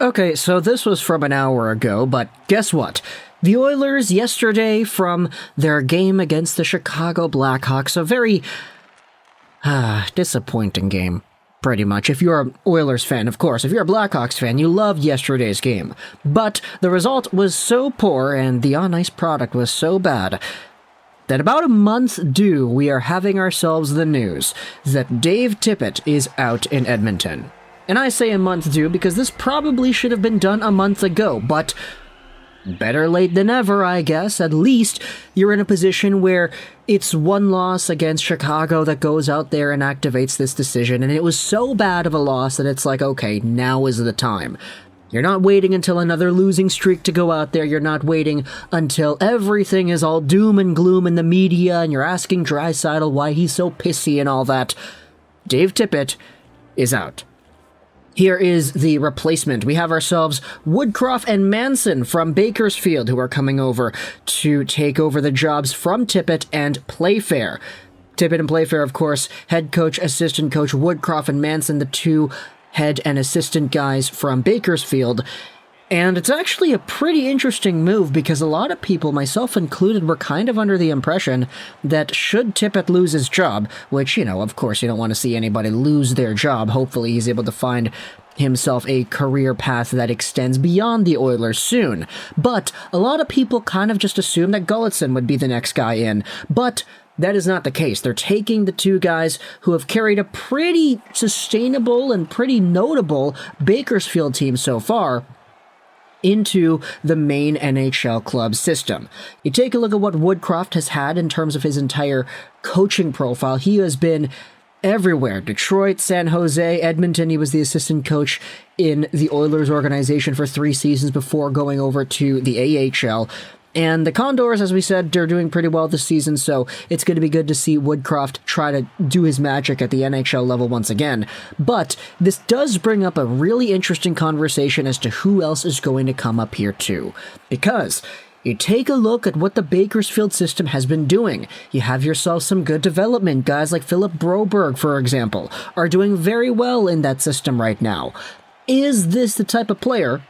Okay, so this was from an hour ago, but guess what? The Oilers yesterday from their game against the Chicago Blackhawks, a very disappointing game, pretty much. If you're an Oilers fan, of course. If you're a Blackhawks fan, you loved yesterday's game. But the result was so poor and the on-ice product was so bad that about a month due, we are having ourselves the news that Dave Tippett is out in Edmonton. And I say a month due because this probably should have been done a month ago, but better late than ever, I guess. At least you're in a position where it's one loss against Chicago that goes out there and activates this decision, and it was so bad of a loss that it's like, okay, now is the time. You're not waiting until another losing streak to go out there. You're not waiting until everything is all doom and gloom in the media and you're asking Draisaitl why he's so pissy and all that. Dave Tippett is out. Here is the replacement. We have ourselves Woodcroft and Manson from Bakersfield who are coming over to take over the jobs from Tippett and Playfair. Tippett and Playfair, of course, head coach, assistant coach, Woodcroft and Manson, the two head and assistant guys from Bakersfield. And it's actually a pretty interesting move because a lot of people, myself included, were kind of under the impression that should Tippett lose his job, which, of course, you don't want to see anybody lose their job. Hopefully he's able to find himself a career path that extends beyond the Oilers soon. But a lot of people kind of just assumed that Gulletson would be the next guy in. But that is not the case. They're taking the two guys who have carried a pretty sustainable and pretty notable Bakersfield team so far into the main NHL club system. You take a look at what Woodcroft has had in terms of his entire coaching profile. He has been everywhere. Detroit, San Jose, Edmonton. He was the assistant coach in the Oilers organization for 3 seasons before going over to the AHL. And the Condors, as we said, they're doing pretty well this season, so it's going to be good to see Woodcroft try to do his magic at the NHL level once again. But this does bring up a really interesting conversation as to who else is going to come up here too. Because you take a look at what the Bakersfield system has been doing. You have yourself some good development. Guys like Philip Broberg, for example, are doing very well in that system right now. Is this the type of player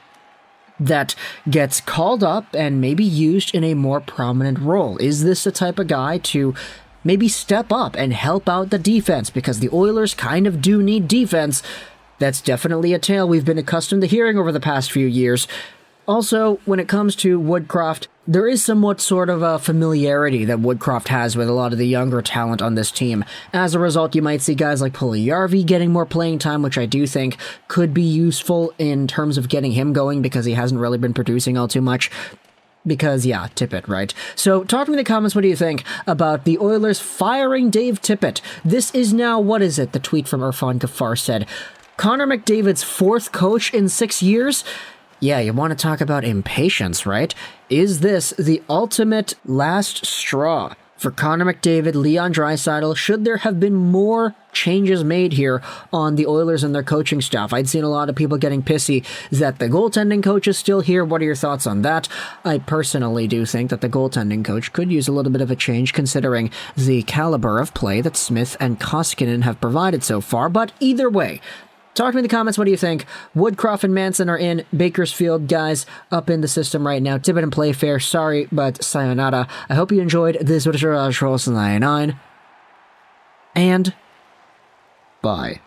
that gets called up and maybe used in a more prominent role? Is this the type of guy to maybe step up and help out the defense? Because the Oilers kind of do need defense. That's definitely a tale we've been accustomed to hearing over the past few years. Also, when it comes to Woodcroft, there is somewhat sort of a familiarity that Woodcroft has with a lot of the younger talent on this team. As a result, you might see guys like Puljujarvi getting more playing time, which I do think could be useful in terms of getting him going because he hasn't really been producing all too much. Because, yeah, Tippett, right? So, talk to me in the comments, what do you think about the Oilers firing Dave Tippett? This is now, what is it? The tweet from Irfan Ghaffar said, Connor McDavid's 4th coach in 6 years? Yeah, you want to talk about impatience, right? Is this the ultimate last straw for Connor McDavid, Leon Draisaitl? Should there have been more changes made here on the Oilers and their coaching staff? I'd seen a lot of people getting pissy that the goaltending coach is still here. What are your thoughts on that? I personally do think that the goaltending coach could use a little bit of a change considering the caliber of play that Smith and Koskinen have provided so far, but either way, talk to me in the comments, what do you think? Woodcroft and Manson are in. Bakersfield guys up in the system right now. Tippett and Playfair, sorry, but sayonara. I hope you enjoyed this. 99. And bye.